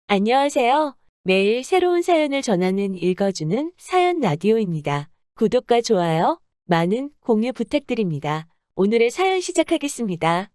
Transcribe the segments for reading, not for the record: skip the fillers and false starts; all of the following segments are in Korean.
안녕하세요. 매일 새로운 사연을 전하는 읽어주는 사연 라디오입니다. 구독과 좋아요, 많은 공유 부탁드립니다. 오늘의 사연 시작하겠습니다.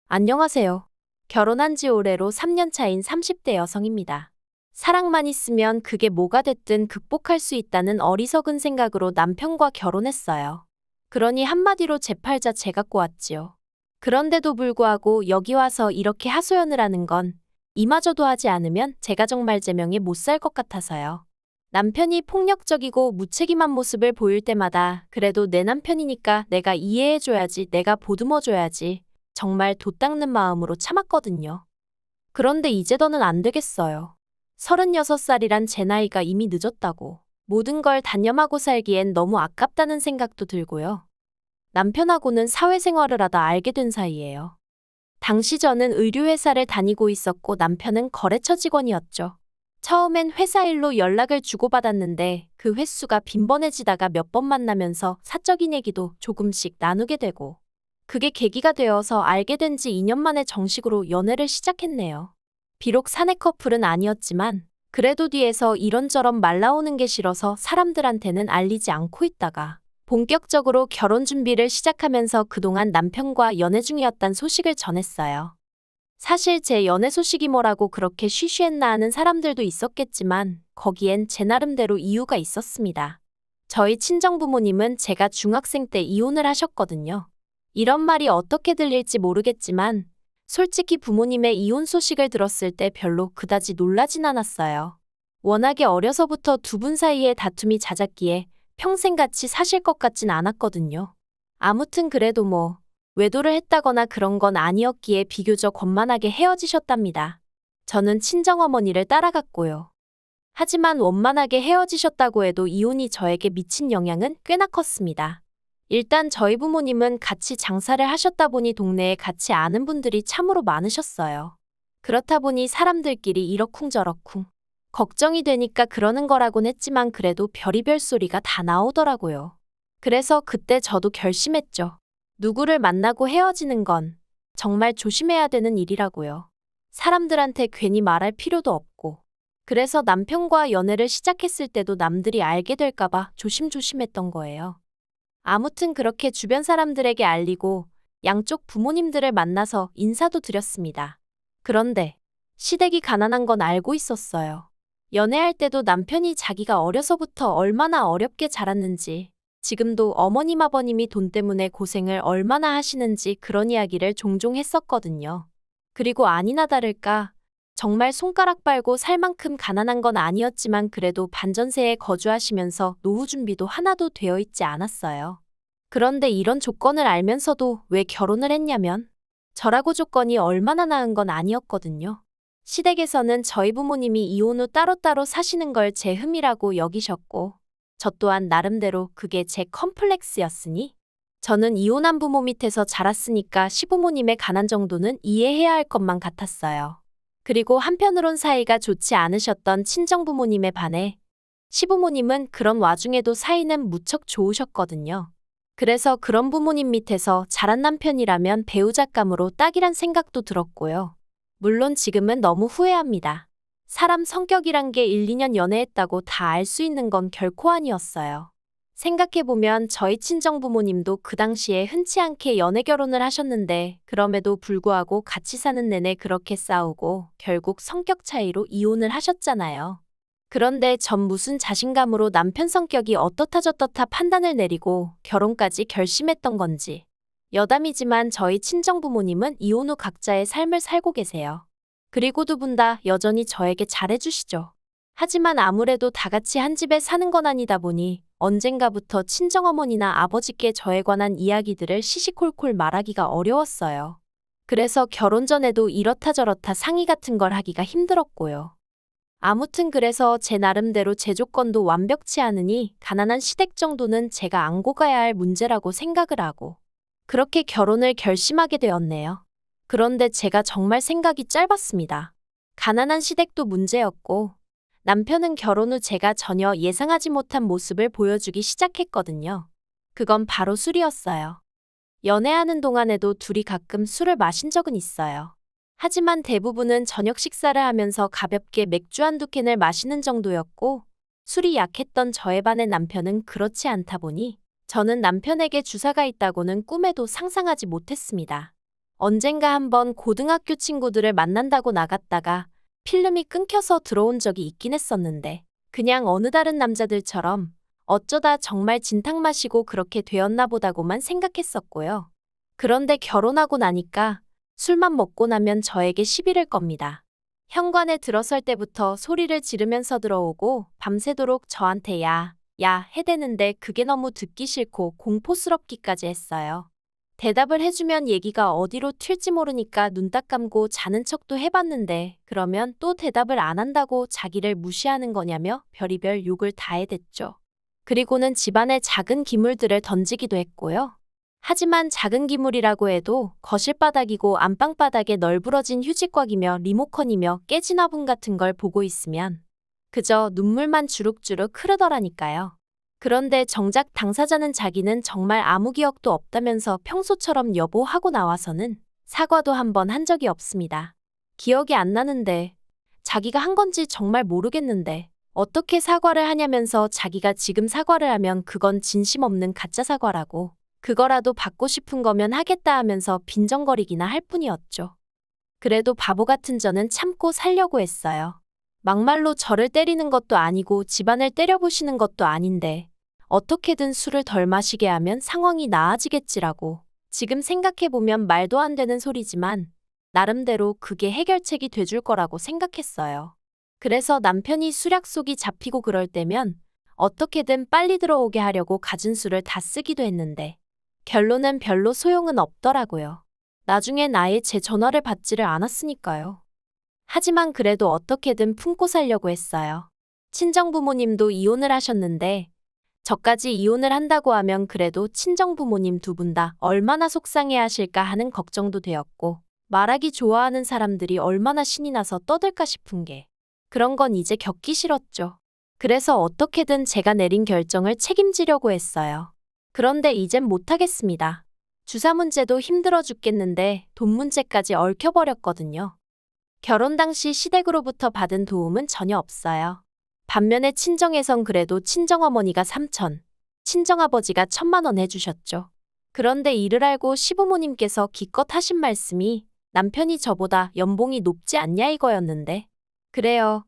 안녕하세요. 결혼한 지 올해로 3년 차인 30대 여성입니다. 사랑만 있으면 그게 뭐가 됐든 극복할 수 있다는 어리석은 생각으로 남편과 결혼했어요. 그러니 한마디로 제 팔자 제가 꼬았지요. 그런데도 불구하고 여기 와서 이렇게 하소연을 하는 건 이마저도 하지 않으면 제가 정말 제명에 못 살 것 같아서요. 남편이 폭력적이고 무책임한 모습을 보일 때마다 그래도 내 남편이니까 내가 이해해줘야지, 내가 보듬어줘야지, 정말 돛 닦는 마음으로 참았거든요. 그런데 이제 더는 안 되겠어요. 36살이란 제 나이가 이미 늦었다고. 모든 걸 단념하고 살기엔 너무 아깝다는 생각도 들고요. 남편하고는 사회생활을 하다 알게 된 사이예요. 당시 저는 의류회사를 다니고 있었고 남편은 거래처 직원이었죠. 처음엔 회사 일로 연락을 주고받았는데 그 횟수가 빈번해지다가 몇 번 만나면서 사적인 얘기도 조금씩 나누게 되고 그게 계기가 되어서 알게 된 지 2년 만에 정식으로 연애를 시작했네요. 비록 사내 커플은 아니었지만 그래도 뒤에서 이런저런 말 나오는 게 싫어서 사람들한테는 알리지 않고 있다가 본격적으로 결혼 준비를 시작하면서 그동안 남편과 연애 중이었단 소식을 전했어요. 사실 제 연애 소식이 뭐라고 그렇게 쉬쉬했나 하는 사람들도 있었겠지만 거기엔 제 나름대로 이유가 있었습니다. 저희 친정부모님은 제가 중학생 때 이혼을 하셨거든요. 이런 말이 어떻게 들릴지 모르겠지만 솔직히 부모님의 이혼 소식을 들었을 때 별로 그다지 놀라진 않았어요. 워낙에 어려서부터 두 분 사이에 다툼이 잦았기에 평생 같이 사실 것 같진 않았거든요. 아무튼 그래도 외도를 했다거나 그런 건 아니었기에 비교적 원만하게 헤어지셨답니다. 저는 친정어머니를 따라갔고요. 하지만 원만하게 헤어지셨다고 해도 이혼이 저에게 미친 영향은 꽤나 컸습니다. 일단 저희 부모님은 같이 장사를 하셨다 보니 동네에 같이 아는 분들이 참으로 많으셨어요. 그렇다 보니 사람들끼리 이러쿵저러쿵 걱정이 되니까 그러는 거라곤 했지만 그래도 별의별 소리가 다 나오더라고요. 그래서 그때 저도 결심했죠. 누구를 만나고 헤어지는 건 정말 조심해야 되는 일이라고요. 사람들한테 괜히 말할 필요도 없고. 그래서 남편과 연애를 시작했을 때도 남들이 알게 될까봐 조심조심했던 거예요. 아무튼 그렇게 주변 사람들에게 알리고 양쪽 부모님들을 만나서 인사도 드렸습니다. 그런데 시댁이 가난한 건 알고 있었어요. 연애할 때도 남편이 자기가 어려서부터 얼마나 어렵게 자랐는지, 지금도 어머님 아버님이 돈 때문에 고생을 얼마나 하시는지 그런 이야기를 종종 했었거든요. 그리고 아니나 다를까 정말 손가락 빨고 살 만큼 가난한 건 아니었지만 그래도 반전세에 거주하시면서 노후 준비도 하나도 되어 있지 않았어요. 그런데 이런 조건을 알면서도 왜 결혼을 했냐면 저라고 조건이 얼마나 나은 건 아니었거든요. 시댁에서는 저희 부모님이 이혼 후 따로따로 사시는 걸 제 흠이라고 여기셨고 저 또한 나름대로 그게 제 컴플렉스였으니 저는 이혼한 부모 밑에서 자랐으니까 시부모님의 가난 정도는 이해해야 할 것만 같았어요. 그리고 한편으론 사이가 좋지 않으셨던 친정부모님에 반해 시부모님은 그런 와중에도 사이는 무척 좋으셨거든요. 그래서 그런 부모님 밑에서 자란 남편이라면 배우잣감으로 딱이란 생각도 들었고요. 물론 지금은 너무 후회합니다. 사람 성격이란 게 1, 2년 연애했다고 다 알 수 있는 건 결코 아니었어요. 생각해보면 저희 친정부모님도 그 당시에 흔치 않게 연애 결혼을 하셨는데 그럼에도 불구하고 같이 사는 내내 그렇게 싸우고 결국 성격 차이로 이혼을 하셨잖아요. 그런데 전 무슨 자신감으로 남편 성격이 어떻다 저떻다 판단을 내리고 결혼까지 결심했던 건지. 여담이지만 저희 친정부모님은 이혼 후 각자의 삶을 살고 계세요. 그리고 두 분 다 여전히 저에게 잘해주시죠. 하지만 아무래도 다 같이 한 집에 사는 건 아니다 보니 언젠가부터 친정어머니나 아버지께 저에 관한 이야기들을 시시콜콜 말하기가 어려웠어요. 그래서 결혼 전에도 이렇다 저렇다 상의 같은 걸 하기가 힘들었고요. 아무튼 그래서 제 나름대로 제 조건도 완벽치 않으니 가난한 시댁 정도는 제가 안고 가야 할 문제라고 생각을 하고 그렇게 결혼을 결심하게 되었네요. 그런데 제가 정말 생각이 짧았습니다. 가난한 시댁도 문제였고 남편은 결혼 후 제가 전혀 예상하지 못한 모습을 보여주기 시작했거든요. 그건 바로 술이었어요. 연애하는 동안에도 둘이 가끔 술을 마신 적은 있어요. 하지만 대부분은 저녁 식사를 하면서 가볍게 맥주 한두 캔을 마시는 정도였고, 술이 약했던 저에 반해 남편은 그렇지 않다 보니 저는 남편에게 주사가 있다고는 꿈에도 상상하지 못했습니다. 언젠가 한번 고등학교 친구들을 만난다고 나갔다가 필름이 끊겨서 들어온 적이 있긴 했었는데, 그냥 어느 다른 남자들처럼 어쩌다 정말 진탕 마시고 그렇게 되었나 보다고만 생각했었고요. 그런데 결혼하고 나니까 술만 먹고 나면 저에게 시비를 겁니다. 현관에 들어설 때부터 소리를 지르면서 들어오고 밤새도록 저한테 야 해대는데 그게 너무 듣기 싫고 공포스럽기까지 했어요. 대답을 해주면 얘기가 어디로 튈지 모르니까 눈 딱 감고 자는 척도 해봤는데 그러면 또 대답을 안 한다고 자기를 무시하는 거냐며 별의별 욕을 다 해댔죠. 그리고는 집안에 작은 기물들을 던지기도 했고요. 하지만 작은 기물이라고 해도 거실 바닥이고 안방 바닥에 널브러진 휴지곽이며 리모컨이며 깨진 화분 같은 걸 보고 있으면 그저 눈물만 주룩주룩 흐르더라니까요. 그런데 정작 당사자는 자기는 정말 아무 기억도 없다면서 평소처럼 여보 하고 나와서는 사과도 한 번 한 적이 없습니다. 기억이 안 나는데, 자기가 한 건지 정말 모르겠는데 어떻게 사과를 하냐면서 자기가 지금 사과를 하면 그건 진심 없는 가짜 사과라고, 그거라도 받고 싶은 거면 하겠다 하면서 빈정거리기나 할 뿐이었죠. 그래도 바보 같은 저는 참고 살려고 했어요. 막말로 저를 때리는 것도 아니고 집안을 때려부시는 것도 아닌데 어떻게든 술을 덜 마시게 하면 상황이 나아지겠지라고, 지금 생각해보면 말도 안 되는 소리지만 나름대로 그게 해결책이 돼줄 거라고 생각했어요. 그래서 남편이 술 약속이 잡히고 그럴 때면 어떻게든 빨리 들어오게 하려고 갖은 술을 다 쓰기도 했는데 결론은 별로 소용은 없더라고요. 나중엔 아예 제 전화를 받지를 않았으니까요. 하지만 그래도 어떻게든 품고 살려고 했어요. 친정부모님도 이혼을 하셨는데 저까지 이혼을 한다고 하면 그래도 친정부모님 두 분 다 얼마나 속상해 하실까 하는 걱정도 되었고, 말하기 좋아하는 사람들이 얼마나 신이 나서 떠들까 싶은 게, 그런 건 이제 겪기 싫었죠. 그래서 어떻게든 제가 내린 결정을 책임지려고 했어요. 그런데 이젠 못하겠습니다. 주사 문제도 힘들어 죽겠는데 돈 문제까지 얽혀버렸거든요. 결혼 당시 시댁으로부터 받은 도움은 전혀 없어요. 반면에 친정에선 그래도 친정어머니가 3천, 친정아버지가 1,000만 원 해주셨죠. 그런데 이를 알고 시부모님께서 기껏 하신 말씀이 남편이 저보다 연봉이 높지 않냐 이거였는데, 그래요.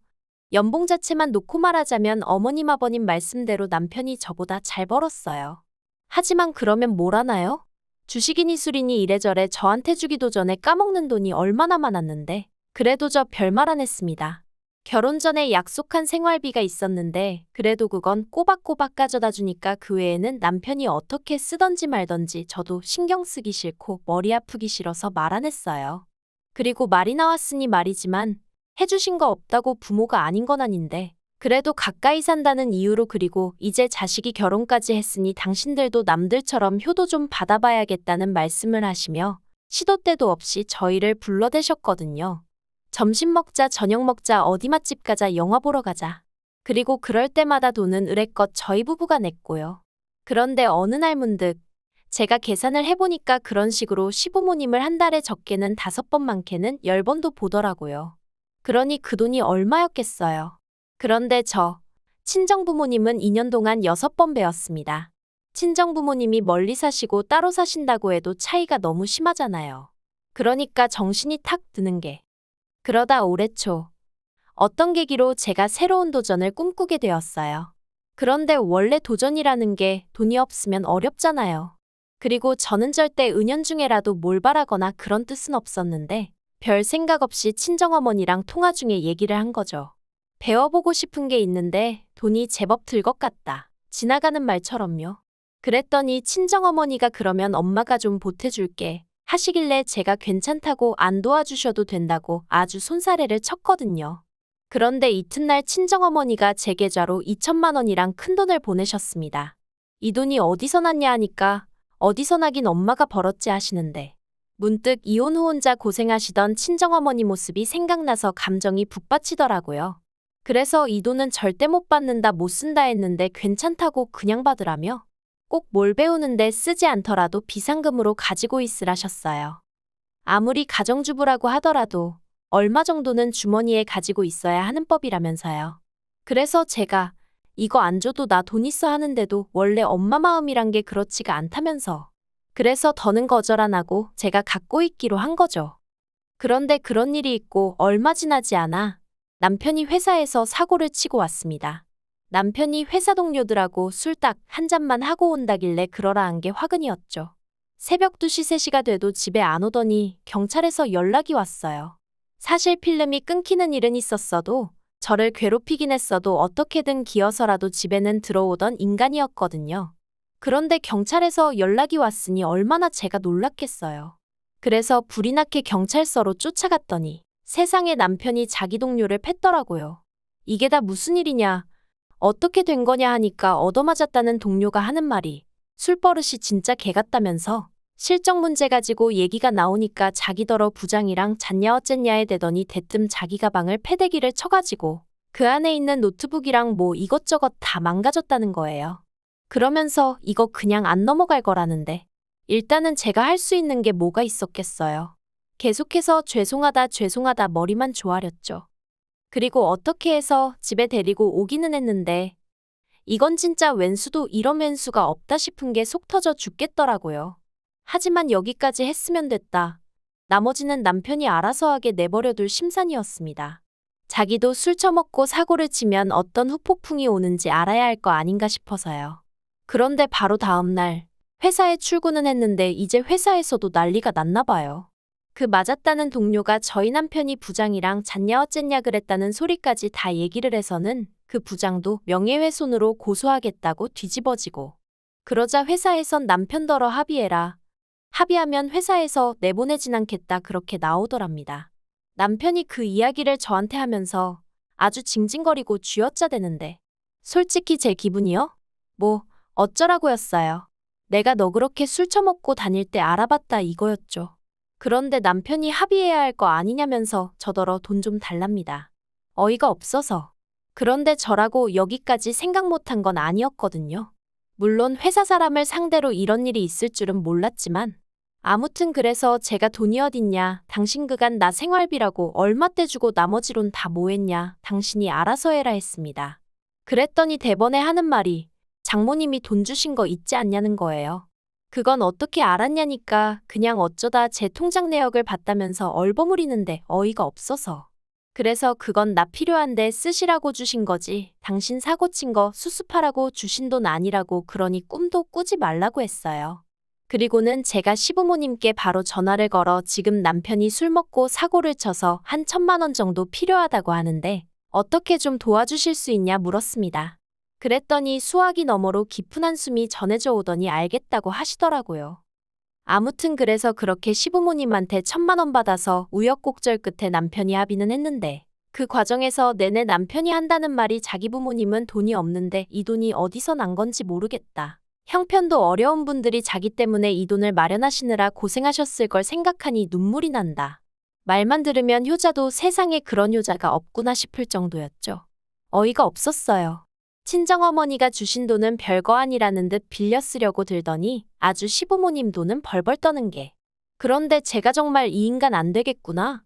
연봉 자체만 놓고 말하자면 어머님 아버님 말씀대로 남편이 저보다 잘 벌었어요. 하지만 그러면 뭘 하나요? 주식이니 술이니 이래저래 저한테 주기도 전에 까먹는 돈이 얼마나 많았는데, 그래도 저 별말 안 했습니다. 결혼 전에 약속한 생활비가 있었는데 그래도 그건 꼬박꼬박 가져다 주니까 그 외에는 남편이 어떻게 쓰던지 말던지 저도 신경 쓰기 싫고 머리 아프기 싫어서 말 안 했어요. 그리고 말이 나왔으니 말이지만 해주신 거 없다고 부모가 아닌 건 아닌데 그래도 가까이 산다는 이유로, 그리고 이제 자식이 결혼까지 했으니 당신들도 남들처럼 효도 좀 받아봐야겠다는 말씀을 하시며 시도 때도 없이 저희를 불러대셨거든요. 점심 먹자, 저녁 먹자, 어디 맛집 가자, 영화 보러 가자. 그리고 그럴 때마다 돈은 의례껏 저희 부부가 냈고요. 그런데 어느 날 문득 제가 계산을 해보니까 그런 식으로 시부모님을 한 달에 적게는 5번 많게는 10번도 보더라고요. 그러니 그 돈이 얼마였겠어요. 그런데 친정부모님은 2년 동안 6번 뵈었습니다. 친정부모님이 멀리 사시고 따로 사신다고 해도 차이가 너무 심하잖아요. 그러니까 정신이 탁 드는 게, 그러다 올해 초 어떤 계기로 제가 새로운 도전을 꿈꾸게 되었어요. 그런데 원래 도전이라는 게 돈이 없으면 어렵잖아요. 그리고 저는 절대 은연중에라도 뭘 바라거나 그런 뜻은 없었는데 별 생각 없이 친정어머니랑 통화 중에 얘기를 한 거죠. 배워보고 싶은 게 있는데 돈이 제법 들 것 같다. 지나가는 말처럼요. 그랬더니 친정어머니가 그러면 엄마가 좀 보태줄게 하시길래 제가 괜찮다고 안 도와주셔도 된다고 아주 손사래를 쳤거든요. 그런데 이튿날 친정어머니가 제 계좌로 2천만 원이랑 큰돈을 보내셨습니다. 이 돈이 어디서 났냐 하니까 어디서 나긴 엄마가 벌었지 하시는데, 문득 이혼 후 혼자 고생하시던 친정어머니 모습이 생각나서 감정이 북받치더라고요. 그래서 이 돈은 절대 못 받는다, 못 쓴다 했는데 괜찮다고 그냥 받으라며 꼭 뭘 배우는데 쓰지 않더라도 비상금으로 가지고 있으라셨어요. 아무리 가정주부라고 하더라도 얼마 정도는 주머니에 가지고 있어야 하는 법이라면서요. 그래서 제가 이거 안 줘도 나 돈 있어 하는데도 원래 엄마 마음이란 게 그렇지가 않다면서. 그래서 더는 거절 안 하고 제가 갖고 있기로 한 거죠. 그런데 그런 일이 있고 얼마 지나지 않아 남편이 회사에서 사고를 치고 왔습니다. 남편이 회사 동료들하고 술 딱 한 잔만 하고 온다길래 그러라 한 게 화근이었죠. 새벽 2시, 3시가 돼도 집에 안 오더니 경찰에서 연락이 왔어요. 사실 필름이 끊기는 일은 있었어도 저를 괴롭히긴 했어도 어떻게든 기어서라도 집에는 들어오던 인간이었거든요. 그런데 경찰에서 연락이 왔으니 얼마나 제가 놀랐겠어요. 그래서 불이 나게 경찰서로 쫓아갔더니 세상에 남편이 자기 동료를 팼더라고요. 이게 다 무슨 일이냐, 어떻게 된 거냐 하니까 얻어맞았다는 동료가 하는 말이 술버릇이 진짜 개 같다면서 실적 문제 가지고 얘기가 나오니까 자기더러 부장이랑 잤냐 어쨌냐에 대더니 대뜸 자기 가방을 패대기를 쳐가지고 그 안에 있는 노트북이랑 뭐 이것저것 다 망가졌다는 거예요. 그러면서 이거 그냥 안 넘어갈 거라는데 일단은 제가 할 수 있는 게 뭐가 있었겠어요. 계속해서 죄송하다 죄송하다 머리만 조아렸죠. 그리고 어떻게 해서 집에 데리고 오기는 했는데 이건 진짜 왼수도 이런 왼수가 없다 싶은 게 속 터져 죽겠더라고요. 하지만 여기까지 했으면 됐다. 나머지는 남편이 알아서 하게 내버려둘 심산이었습니다. 자기도 술 처먹고 사고를 치면 어떤 후폭풍이 오는지 알아야 할 거 아닌가 싶어서요. 그런데 바로 다음 날 회사에 출근은 했는데 이제 회사에서도 난리가 났나 봐요. 그 맞았다는 동료가 저희 남편이 부장이랑 잤냐 어쨌냐 그랬다는 소리까지 다 얘기를 해서는 그 부장도 명예훼손으로 고소하겠다고 뒤집어지고 그러자 회사에선 남편더러 합의해라. 합의하면 회사에서 내보내진 않겠다 그렇게 나오더랍니다. 남편이 그 이야기를 저한테 하면서 아주 징징거리고 쥐어짜대는데 솔직히 제 기분이요? 뭐 어쩌라고였어요. 내가 너 그렇게 술 처먹고 다닐 때 알아봤다 이거였죠. 그런데 남편이 합의해야 할 거 아니냐면서 저더러 돈 좀 달랍니다. 어이가 없어서. 그런데 저라고 여기까지 생각 못한 건 아니었거든요. 물론 회사 사람을 상대로 이런 일이 있을 줄은 몰랐지만 아무튼 그래서 제가 돈이 어딨냐, 당신 그간 나 생활비라고 얼마 떼주고 나머지론 다 뭐했냐, 당신이 알아서 해라 했습니다. 그랬더니 대번에 하는 말이 장모님이 돈 주신 거 있지 않냐는 거예요. 그건 어떻게 알았냐니까 그냥 어쩌다 제 통장 내역을 봤다면서 얼버무리는데 어이가 없어서. 그래서 그건 나 필요한데 쓰시라고 주신 거지. 당신 사고 친 거 수습하라고 주신 돈 아니라고 그러니 꿈도 꾸지 말라고 했어요. 그리고는 제가 시부모님께 바로 전화를 걸어 지금 남편이 술 먹고 사고를 쳐서 한 1,000만 원 정도 필요하다고 하는데 어떻게 좀 도와주실 수 있냐 물었습니다. 그랬더니 수화기 너머로 깊은 한숨이 전해져 오더니 알겠다고 하시더라고요. 아무튼 그래서 그렇게 시부모님한테 1,000만 원 받아서 우여곡절 끝에 남편이 합의는 했는데 그 과정에서 내내 남편이 한다는 말이 자기 부모님은 돈이 없는데 이 돈이 어디서 난 건지 모르겠다. 형편도 어려운 분들이 자기 때문에 이 돈을 마련하시느라 고생하셨을 걸 생각하니 눈물이 난다. 말만 들으면 효자도 세상에 그런 효자가 없구나 싶을 정도였죠. 어이가 없었어요. 친정어머니가 주신 돈은 별거 아니라는 듯 빌려 쓰려고 들더니 아주 시부모님 돈은 벌벌 떠는 게. 그런데 제가 정말 이 인간 안 되겠구나.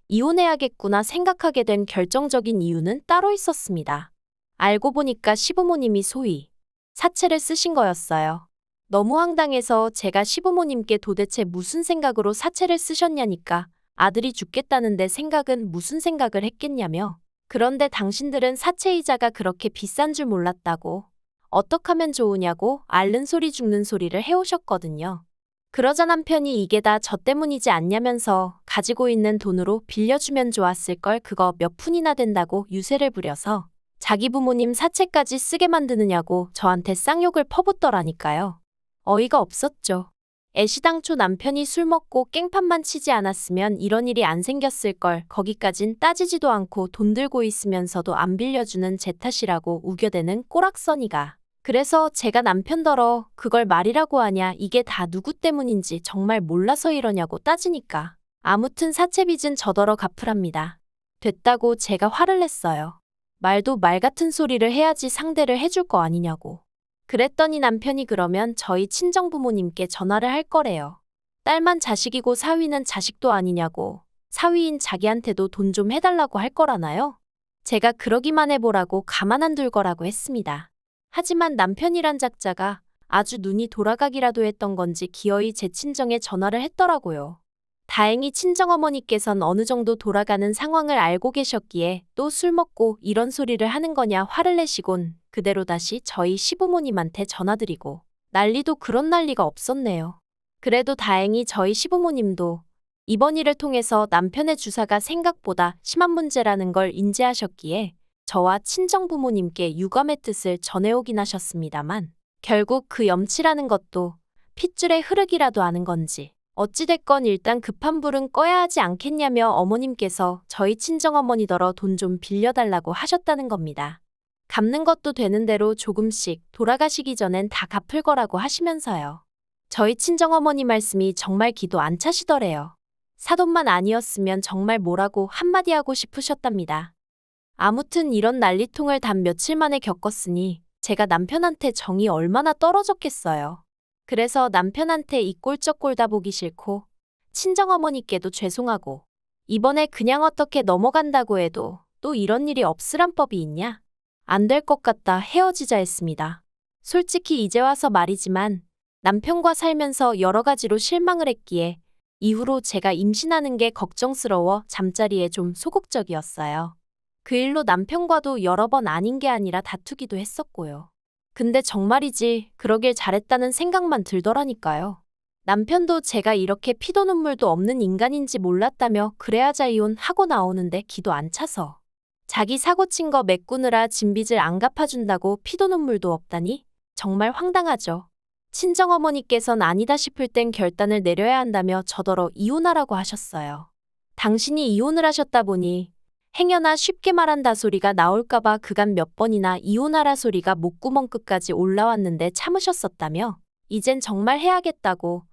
이혼해야겠구나 생각하게 된 결정적인 이유는 따로 있었습니다. 알고 보니까 시부모님이 소위 사채를 쓰신 거였어요. 너무 황당해서 제가 시부모님께 도대체 무슨 생각으로 사채를 쓰셨냐니까 아들이 죽겠다는데 생각은 무슨 생각을 했겠냐며. 그런데 당신들은 사채이자가 그렇게 비싼 줄 몰랐다고. 어떡하면 좋으냐고 앓는 소리 죽는 소리를 해오셨거든요. 그러자 남편이 이게 다 저 때문이지 않냐면서 가지고 있는 돈으로 빌려주면 좋았을걸 그거 몇 푼이나 된다고 유세를 부려서 자기 부모님 사채까지 쓰게 만드느냐고 저한테 쌍욕을 퍼붓더라니까요. 어이가 없었죠. 애시당초 남편이 술 먹고 깽판만 치지 않았으면 이런 일이 안 생겼을걸 거기까진 따지지도 않고 돈 들고 있으면서도 안 빌려주는 제 탓이라고 우겨대는 꼬락서니가. 그래서 제가 남편더러 그걸 말이라고 하냐 이게 다 누구 때문인지 정말 몰라서 이러냐고 따지니까 아무튼 사채빚은 저더러 갚으랍니다. 됐다고 제가 화를 냈어요. 말도 말 같은 소리를 해야지 상대를 해줄 거 아니냐고. 그랬더니 남편이 그러면 저희 친정부모님께 전화를 할 거래요. 딸만 자식이고 사위는 자식도 아니냐고. 사위인 자기한테도 돈 좀 해달라고 할 거라나요? 제가 그러기만 해보라고 가만 안 둘 거라고 했습니다. 하지만 남편이란 작자가 아주 눈이 돌아가기라도 했던 건지 기어이 제 친정에 전화를 했더라고요. 다행히 친정어머니께선 어느 정도 돌아가는 상황을 알고 계셨기에 또 술 먹고 이런 소리를 하는 거냐 화를 내시곤 그대로 다시 저희 시부모님한테 전화드리고 난리도 그런 난리가 없었네요. 그래도 다행히 저희 시부모님도 이번 일을 통해서 남편의 주사가 생각보다 심한 문제라는 걸 인지하셨기에 저와 친정부모님께 유감의 뜻을 전해오긴 하셨습니다만 결국 그 염치라는 것도 핏줄의 흐르기라도 아는 건지 어찌됐건 일단 급한 불은 꺼야 하지 않겠냐며 어머님께서 저희 친정어머니더러 돈 좀 빌려달라고 하셨다는 겁니다. 갚는 것도 되는 대로 조금씩 돌아가시기 전엔 다 갚을 거라고 하시면서요. 저희 친정어머니 말씀이 정말 기도 안 차시더래요. 사돈만 아니었으면 정말 뭐라고 한마디 하고 싶으셨답니다. 아무튼 이런 난리통을 단 며칠 만에 겪었으니 제가 남편한테 정이 얼마나 떨어졌겠어요. 그래서 남편한테 이 꼴쩍 꼴다 보기 싫고 친정어머니께도 죄송하고 이번에 그냥 어떻게 넘어간다고 해도 또 이런 일이 없으란 법이 있냐? 안 될 것 같다 헤어지자 했습니다. 솔직히 이제 와서 말이지만 남편과 살면서 여러 가지로 실망을 했기에 이후로 제가 임신하는 게 걱정스러워 잠자리에 좀 소극적이었어요. 그 일로 남편과도 여러 번 아닌 게 아니라 다투기도 했었고요. 근데 정말이지 그러길 잘했다는 생각만 들더라니까요. 남편도 제가 이렇게 피도 눈물도 없는 인간인지 몰랐다며 그래야자 이혼하고 나오는데 기도 안 차서. 자기 사고 친 거 메꾸느라 진 빚을 안 갚아준다고 피도 눈물도 없다니? 정말 황당하죠. 친정어머니께선 아니다 싶을 땐 결단을 내려야 한다며 저더러 이혼하라고 하셨어요. 당신이 이혼을 하셨다 보니 행여나 쉽게 말한다 소리가 나올까봐 그간 몇 번이나 이혼하라 소리가 목구멍 끝까지 올라왔는데 참으셨었다며 이젠 정말 해야겠다고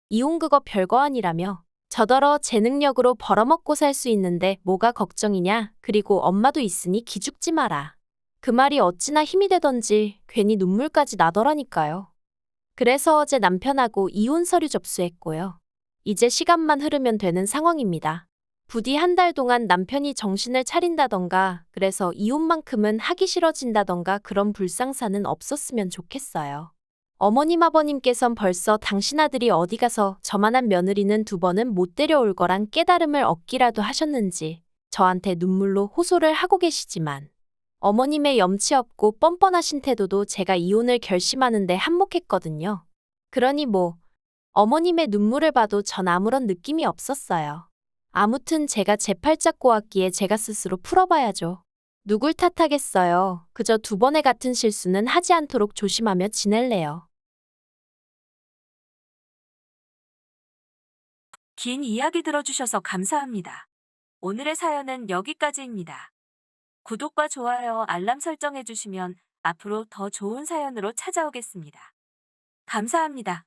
이혼 그거 별거 아니라며 저더러 제 능력으로 벌어먹고 살 수 있는데 뭐가 걱정이냐 그리고 엄마도 있으니 기죽지 마라. 그 말이 어찌나 힘이 되던지 괜히 눈물까지 나더라니까요. 그래서 어제 남편하고 이혼 서류 접수했고요. 이제 시간만 흐르면 되는 상황입니다. 부디 한 달 동안 남편이 정신을 차린다던가 그래서 이혼만큼은 하기 싫어진다던가 그런 불상사는 없었으면 좋겠어요. 어머님 아버님께선 벌써 당신 아들이 어디 가서 저만한 며느리는 두 번은 못 데려올 거란 깨달음을 얻기라도 하셨는지 저한테 눈물로 호소를 하고 계시지만 어머님의 염치 없고 뻔뻔하신 태도도 제가 이혼을 결심하는데 한몫했거든요. 그러니 뭐 어머님의 눈물을 봐도 전 아무런 느낌이 없었어요. 아무튼 제가 제 팔짝 꼬았기에 제가 스스로 풀어봐야죠. 누굴 탓하겠어요. 그저 두 번의 같은 실수는 하지 않도록 조심하며 지낼래요. 긴 이야기 들어주셔서 감사합니다. 오늘의 사연은 여기까지입니다. 구독과 좋아요, 알람 설정해주시면 앞으로 더 좋은 사연으로 찾아오겠습니다. 감사합니다.